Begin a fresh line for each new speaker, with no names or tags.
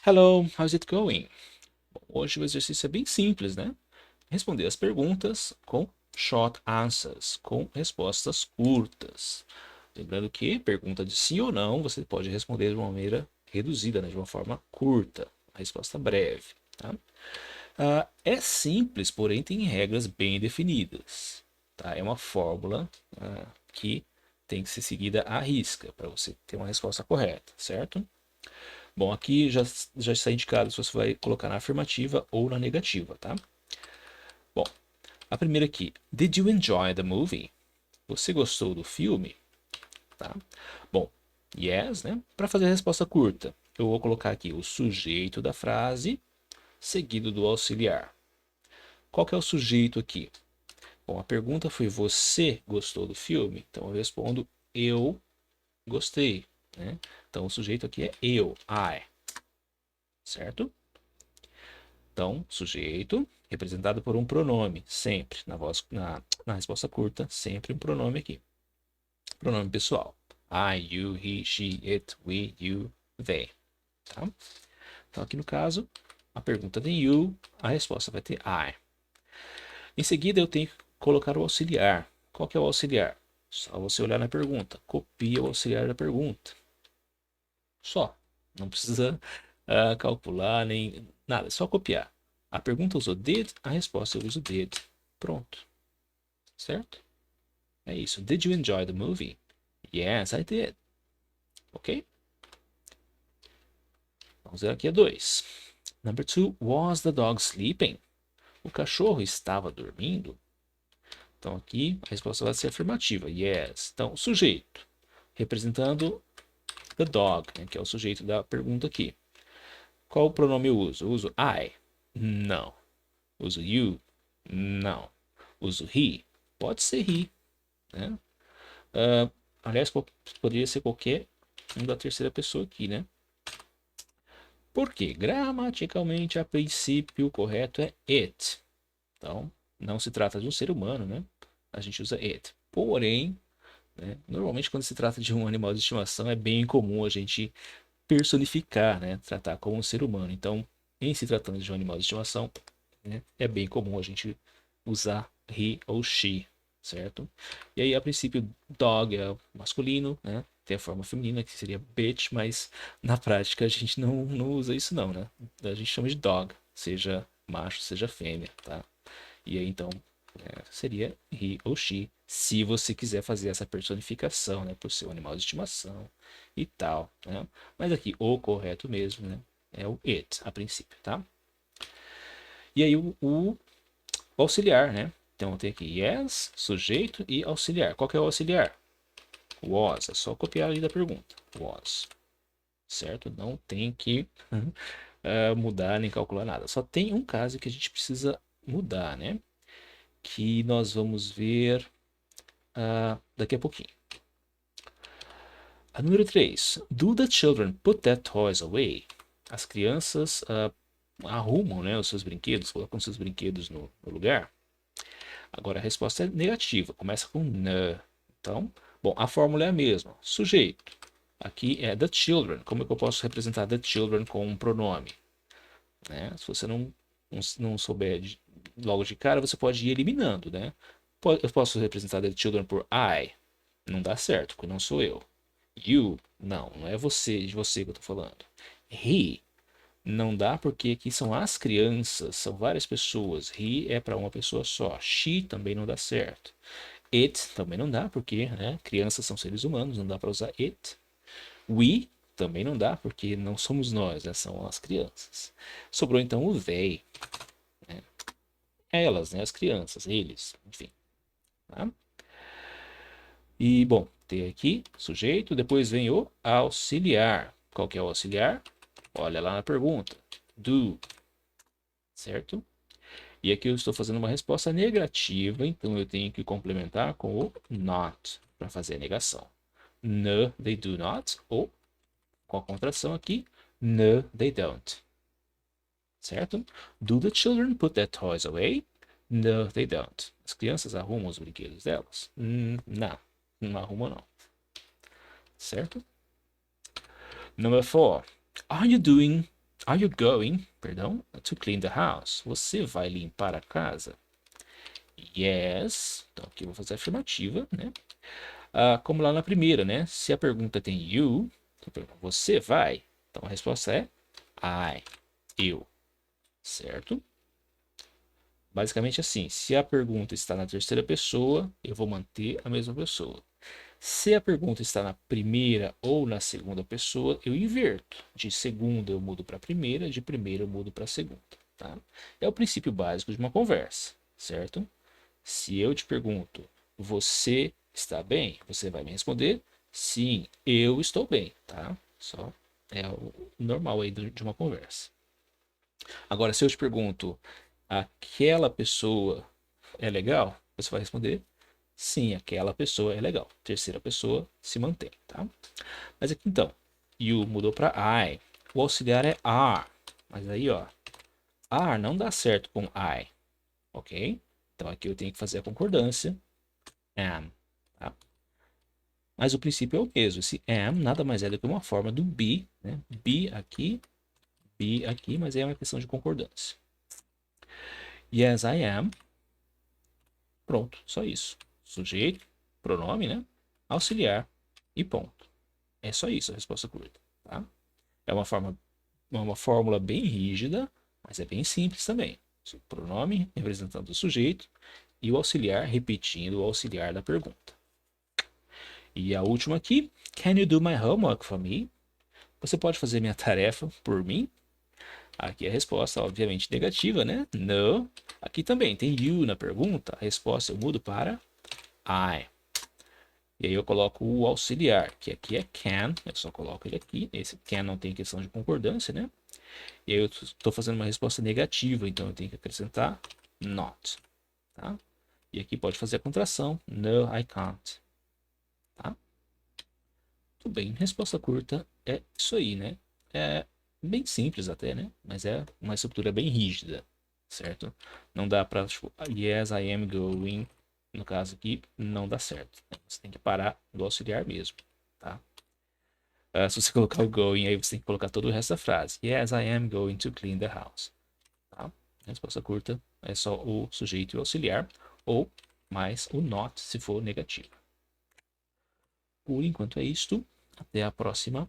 Hello, how's it going? Bom, hoje o exercício é bem simples, né? Responder as perguntas com short answers, com respostas curtas. Lembrando que pergunta de sim ou não você pode responder de uma maneira reduzida, né? De uma forma curta, a resposta breve, tá? É simples, porém tem regras bem definidas, tá? É uma fórmula que tem que ser seguida à risca para você ter uma resposta correta, certo? Bom, aqui já está indicado se você vai colocar na afirmativa ou na negativa, tá? Bom, a primeira aqui. Did you enjoy the movie? Você gostou do filme? Tá? Bom, yes, né? Para fazer a resposta curta, eu vou colocar aqui o sujeito da frase seguido do auxiliar. Qual que é o sujeito aqui? Bom, a pergunta foi: você gostou do filme? Então eu respondo: eu gostei, né? Então o sujeito aqui é eu, I, certo? Então, sujeito representado por um pronome, sempre, na resposta curta, sempre um pronome aqui. Pronome pessoal. I, you, he, she, it, we, you, they. Tá? Então, aqui no caso, a pergunta tem you, a resposta vai ter I. Em seguida, eu tenho que colocar o auxiliar. Qual que é o auxiliar? Só você olhar na pergunta. Copia o auxiliar da pergunta. Só. Não precisa calcular nem nada. É só copiar. A pergunta usou did, a resposta eu uso did. Pronto. Certo? É isso. Did you enjoy the movie? Yes, I did. Ok? Vamos ver aqui a 2. Number 2. Was the dog sleeping? O cachorro estava dormindo? Então aqui a resposta vai ser afirmativa. Yes. Então, sujeito. Representando the dog, né, que é o sujeito da pergunta aqui. Qual pronome eu uso? Eu uso I? Não. Uso you? Não. Uso he? Pode ser he, né? Aliás, poderia ser qualquer um da terceira pessoa aqui, né? Porque gramaticalmente, a princípio, o correto é it. Então, não se trata de um ser humano, né? A gente usa it. Porém, né, normalmente quando se trata de um animal de estimação, é bem comum a gente personificar, né? Tratar como um ser humano. Então, em se tratando de um animal de estimação, né, é bem comum a gente usar he ou she, certo? E aí, a princípio, dog é masculino, né? Tem a forma feminina, que seria bitch, mas na prática a gente não usa isso não, né? A gente chama de dog, seja macho, seja fêmea, tá? E aí, então, seria he ou she, se você quiser fazer essa personificação, né? Por seu animal de estimação e tal, né? Mas aqui, o correto mesmo, né? É o it, a princípio, tá? E aí, o auxiliar, né? Então tem aqui yes, sujeito e auxiliar. Qual que é o auxiliar? Was. É só copiar ali da pergunta. Was. Certo? Não tem que mudar nem calcular nada. Só tem um caso que a gente precisa mudar, né? Que nós vamos ver daqui a pouquinho. A número 3. Do the children put their toys away? As crianças arrumam, né, os seus brinquedos, colocam seus brinquedos no lugar. Agora a resposta é negativa, começa com n. Então, bom, a fórmula é a mesma. Sujeito. Aqui é the children. Como é que eu posso representar the children com um pronome? Né? Se você não souber logo de cara, você pode ir eliminando, né? Eu posso representar the children por I. Não dá certo, porque não sou eu. You, não é você, de você que eu tô falando. He, não dá porque aqui são as crianças, são várias pessoas. He é para uma pessoa só. She também não dá certo. It também não dá porque, né, crianças são seres humanos, não dá para usar it. We também não dá porque não somos nós, né, são as crianças. Sobrou então o they, né? Elas, né, as crianças, eles, enfim. Tá? E bom, tem aqui sujeito, depois vem o auxiliar. Qual que é o auxiliar? Olha lá na pergunta. Do, certo? E aqui eu estou fazendo uma resposta negativa, então eu tenho que complementar com o not para fazer a negação. No, they do not, ou com a contração aqui, no, they don't. Certo? Do the children put their toys away? No, they don't. As crianças arrumam os brinquedos delas? Não, não arrumam não. Certo? Number 4. Are you doing Are you going, perdão, to clean the house? Você vai limpar a casa? Yes. Então aqui eu vou fazer a afirmativa, né? Como lá na primeira, né? Se a pergunta tem you, você vai. Então a resposta é I, eu, certo? Basicamente assim, se a pergunta está na terceira pessoa, eu vou manter a mesma pessoa. Se a pergunta está na primeira ou na segunda pessoa, eu inverto. De segunda eu mudo para primeira, de primeira eu mudo para segunda. Tá? É o princípio básico de uma conversa, certo? Se eu te pergunto, você está bem? Você vai me responder, sim, eu estou bem, tá? Só é o normal aí de uma conversa. Agora, se eu te pergunto, aquela pessoa é legal? Você vai responder, sim, aquela pessoa é legal. Terceira pessoa se mantém, tá? Mas aqui então, you mudou para I. O auxiliar é are. Mas aí, ó, are não dá certo com I, ok? Então aqui eu tenho que fazer a concordância. Am, tá? Mas o princípio é o mesmo. Esse am nada mais é do que uma forma do be, né? Be aqui, mas é uma questão de concordância. Yes, I am. Pronto, só isso. Sujeito, pronome, né? Auxiliar e ponto. É só isso a resposta curta, tá? É uma fórmula bem rígida, mas é bem simples também. O pronome representando o sujeito e o auxiliar repetindo o auxiliar da pergunta. E a última aqui, can you do my homework for me? Você pode fazer minha tarefa por mim? Aqui a resposta, obviamente, negativa, né? No. Aqui também tem you na pergunta. A resposta eu mudo para I. E aí eu coloco o auxiliar, que aqui é can. Eu só coloco ele aqui. Esse can não tem questão de concordância, né? E aí eu estou fazendo uma resposta negativa, então eu tenho que acrescentar not. Tá? E aqui pode fazer a contração. No, I can't. Tá? Tudo bem. Resposta curta é isso aí, né? É bem simples até, né? Mas é uma estrutura bem rígida, certo? Não dá para, tipo, yes, I am going. No caso aqui, não dá certo. Né? Você tem que parar do auxiliar mesmo, tá? Se você colocar o going, aí você tem que colocar todo o resto da frase. Yes, I am going to clean the house. Tá? Resposta curta é só o sujeito e o auxiliar, ou mais o not se for negativo. Por enquanto é isto. Até a próxima.